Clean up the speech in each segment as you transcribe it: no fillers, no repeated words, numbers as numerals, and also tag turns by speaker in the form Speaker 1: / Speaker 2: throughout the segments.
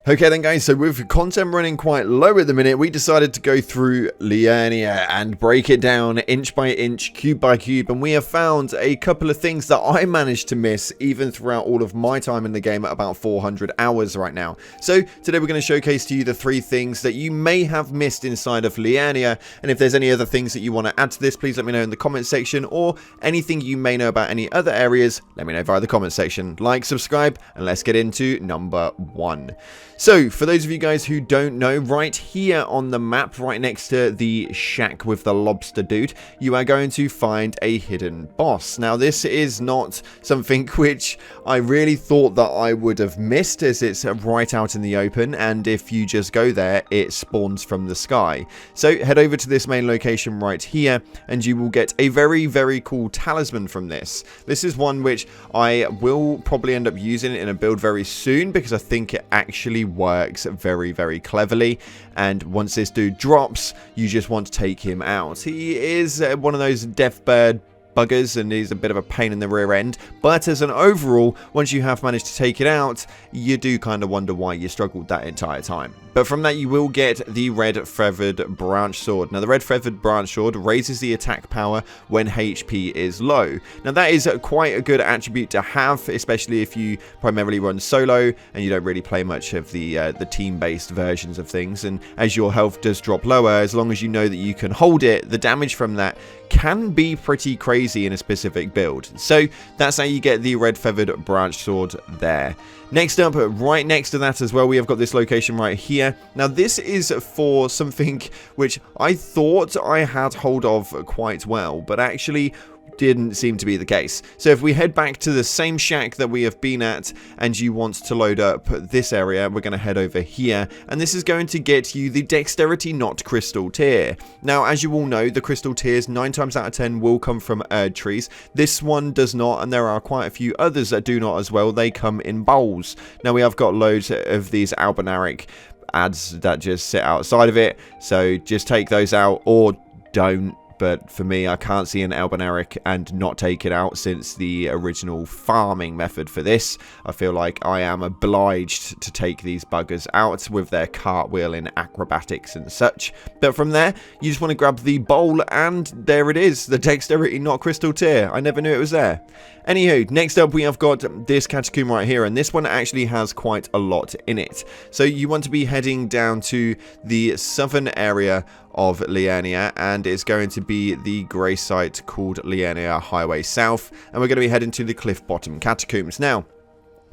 Speaker 1: Okay then guys, so with content running quite low at the minute, we decided to go through Liurnia and break it down inch by inch, cube by cube, and we have found a couple of things that I managed to miss even throughout all of my time in the game at about 400 hours right now. So today we're going to showcase to you the 3 things that you may have missed inside of Liurnia, and if there's any other things that you want to add to this, please let me know in the comment section, or anything you may know about any other areas, let me know via the comment section. Like, subscribe, and let's get into number 1. So, for those of you guys who don't know, right here on the map, right next to the shack with the lobster dude, you are going to find a hidden boss. Now, this is not something which I really thought that I would have missed, as it's right out in the open, and if you just go there, it spawns from the sky. So, head over to this main location right here, and you will get a very, very cool talisman from this. This is one which I will probably end up using in a build very soon, because I think it actually works very, very cleverly, and once this dude drops, you just want to take him out. He is one of those death bird buggers, and he's a bit of a pain in the rear end, but as an overall, once you have managed to take it out, you do kind of wonder why you struggled that entire time. But from that, you will get the red feathered branch sword. Now, the red feathered branch sword raises the attack power when HP is low. Now, that is quite a good attribute to have, especially if you primarily run solo and you don't really play much of the team-based versions of things. And as your health does drop lower, as long as you know that you can hold it, the damage from that can be pretty crazy in a specific build. So that's how you get the red feathered branch sword there. Next up, right next to that as well, we have got this location right here. Now, this is for something which I thought I had hold of quite well, but actually didn't seem to be the case. So if we head back to the same shack that we have been at, and you want to load up this area, we're going to head over here, and this is going to get you the Dexterity not crystal tier. Now, as you all know, the crystal tiers 9 times out of 10 will come from Erd trees. This one does not, and there are quite a few others that do not as well. They come in bowls. Now, we have got loads of these albinaric ads that just sit outside of it, so just take those out or don't. But for me, I can't see an albinaric and not take it out, since the original farming method for this, I feel like I am obliged to take these buggers out with their cartwheeling acrobatics and such. But from there, you just want to grab the bowl, and there it is, the Dexterity not crystal tier. I never knew it was there. Anywho, next up we have got this catacomb right here, and this one actually has quite a lot in it. So you want to be heading down to the southern area of Liurnia, and it's going to be the grey site called Liurnia Highway South, and we're going to be heading to the cliff bottom catacombs. Now,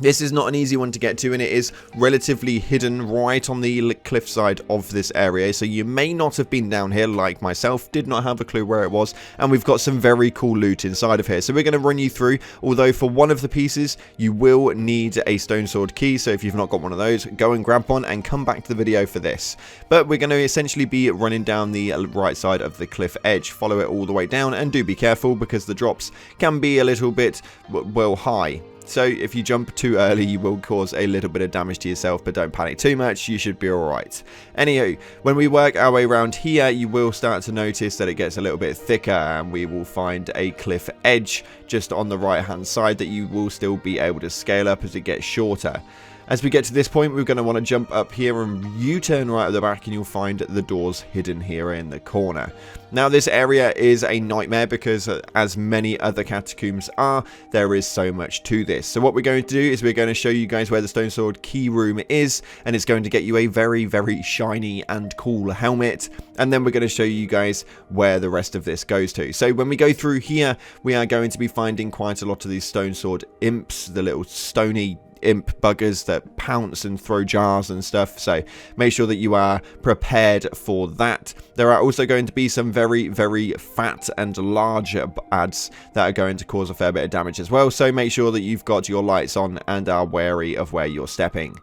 Speaker 1: this is not an easy one to get to, and it is relatively hidden right on the cliffside of this area, so you may not have been down here like myself, did not have a clue where it was, and we've got some very cool loot inside of here. So we're going to run you through, although for one of the pieces you will need a stone sword key, so if you've not got one of those, go and grab one and come back to the video for this. But we're going to essentially be running down the right side of the cliff edge, follow it all the way down, and do be careful because the drops can be a little bit, well, high. So if you jump too early, you will cause a little bit of damage to yourself, but don't panic too much, you should be alright. Anywho, when we work our way around here, you will start to notice that it gets a little bit thicker, and we will find a cliff edge just on the right hand side that you will still be able to scale up as it gets shorter. As we get to this point, we're going to want to jump up here and U-turn right at the back, and you'll find the doors hidden here in the corner. Now, this area is a nightmare because, as many other catacombs are, there is so much to this. So what we're going to do is we're going to show you guys where the stone sword key room is, and it's going to get you a very, very shiny and cool helmet. And then we're going to show you guys where the rest of this goes to. So when we go through here, we are going to be finding quite a lot of these stone sword imps, the little stony imp buggers that pounce and throw jars and stuff, so make sure that you are prepared for that. There are also going to be some very, very fat and large ads that are going to cause a fair bit of damage as well, so make sure that you've got your lights on and are wary of where you're stepping.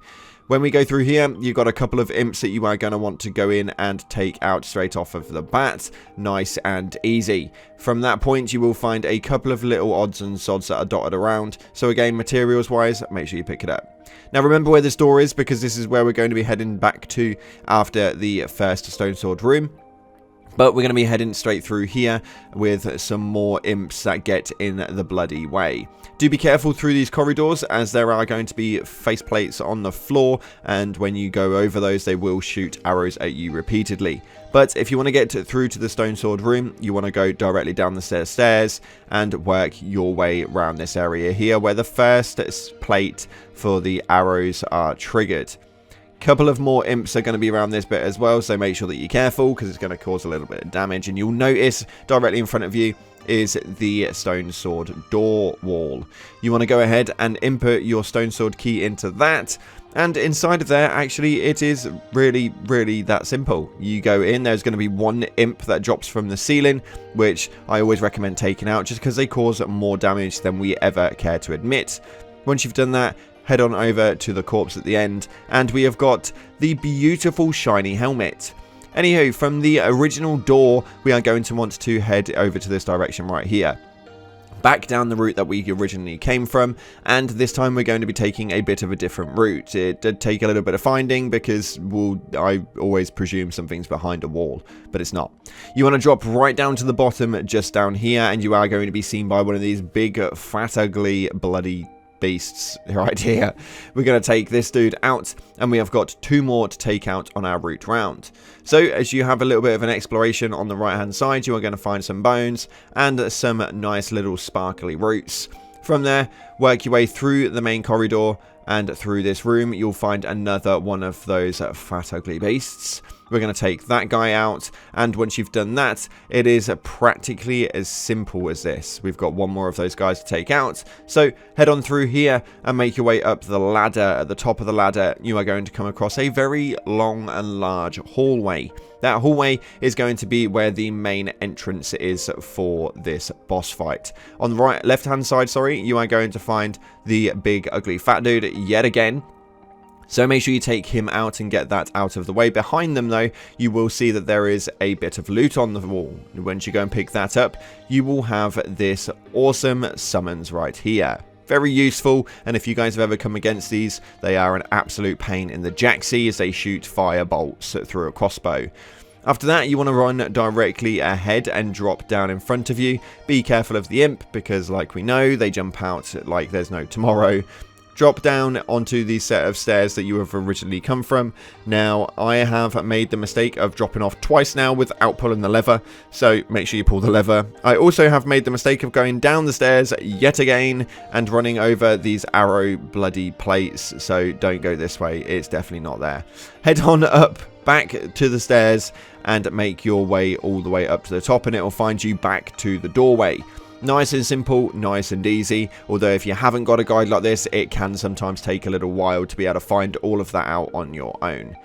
Speaker 1: When we go through here, you've got a couple of imps that you are going to want to go in and take out straight off of the bat. Nice and easy. From that point, you will find a couple of little odds and sods that are dotted around. So again, materials wise, make sure you pick it up. Now remember where this door is, because this is where we're going to be heading back to after the first stone sword room. But we're going to be heading straight through here with some more imps that get in the bloody way. Do be careful through these corridors, as there are going to be faceplates on the floor, and when you go over those they will shoot arrows at you repeatedly. But if you want to get through to the stone sword room, you want to go directly down the stairs and work your way around this area here, where the first plate for the arrows are triggered. Couple of more imps are going to be around this bit as well, so make sure that you're careful, because it's going to cause a little bit of damage. And you'll notice directly in front of you is the stone sword door wall. You want to go ahead and input your stone sword key into that, and inside of there, actually, it is really that simple. You go in, there's going to be one imp that drops from the ceiling, which I always recommend taking out, just because they cause more damage than we ever care to admit. Once you've done that, head on over to the corpse at the end, and we have got the beautiful shiny helmet. Anywho, from the original door, we are going to want to head over to this direction right here. Back down the route that we originally came from, and this time we're going to be taking a bit of a different route. It did take a little bit of finding, because I always presume something's behind a wall, but it's not. You want to drop right down to the bottom, just down here, and you are going to be seen by one of these big, fat, ugly, bloody beasts right here. We're going to take this dude out, and we have got 2 more to take out on our route round. So as you have a little bit of an exploration on the right hand side, you are going to find some bones and some nice little sparkly roots. From there, work your way through the main corridor, and through this room you'll find another one of those fat ugly beasts. We're going to take that guy out, and once you've done that, it is practically as simple as this. We've got 1 more of those guys to take out, so head on through here and make your way up the ladder. At the top of the ladder, you are going to come across a very long and large hallway. That hallway is going to be where the main entrance is for this boss fight. On the left hand side, you are going to find the big ugly fat dude yet again. So make sure you take him out and get that out of the way. Behind them though, you will see that there is a bit of loot on the wall. Once you go and pick that up, you will have this awesome summons right here. Very useful, and if you guys have ever come against these, they are an absolute pain in the jacksy, as they shoot fire bolts through a crossbow. After that, you want to run directly ahead and drop down in front of you. Be careful of the imp, because like we know, they jump out like there's no tomorrow. Drop down onto the set of stairs that you have originally come from. Now, I have made the mistake of dropping off twice now without pulling the lever, so make sure you pull the lever. I also have made the mistake of going down the stairs yet again and running over these arrow bloody plates, so don't go this way, it's definitely not there. Head on up back to the stairs and make your way all the way up to the top, and it will find you back to the doorway. Nice and simple, nice and easy, although if you haven't got a guide like this, it can sometimes take a little while to be able to find all of that out on your own.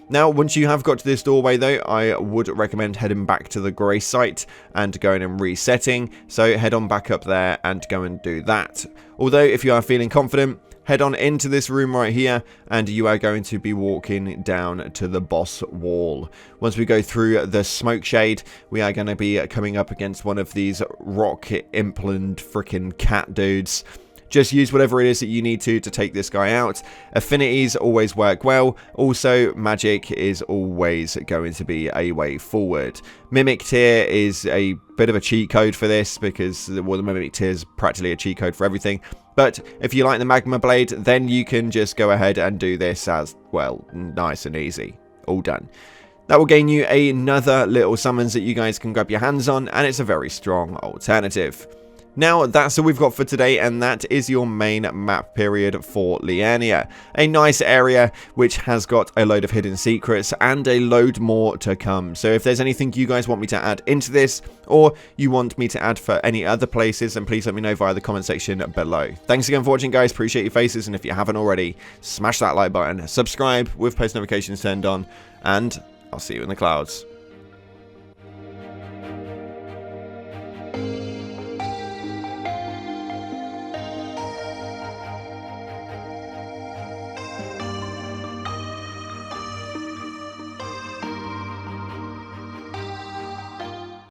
Speaker 1: Now, once you have got to this doorway though, I would recommend heading back to the grey site and going and resetting, so head on back up there and go and do that. Although if you are feeling confident, head on into this room right here, and you are going to be walking down to the boss wall. Once we go through the smoke shade, we are going to be coming up against one of these rock implant freaking cat dudes. Just use whatever it is that you need to take this guy out. Affinities always work well. Also, magic is always going to be a way forward. Mimic tier is a bit of a cheat code for this, because well, the Mimic tier is practically a cheat code for everything. But if you like the Magma Blade, then you can just go ahead and do this as well. Nice and easy. All done. That will gain you another little summons that you guys can grab your hands on, and it's a very strong alternative. Now, that's all we've got for today, and that is your main map period for Liurnia. A nice area which has got a load of hidden secrets and a load more to come. So if there's anything you guys want me to add into this, or you want me to add for any other places, then please let me know via the comment section below. Thanks again for watching, guys. Appreciate your faces, and if you haven't already, smash that like button, subscribe with post notifications turned on, and I'll see you in the clouds.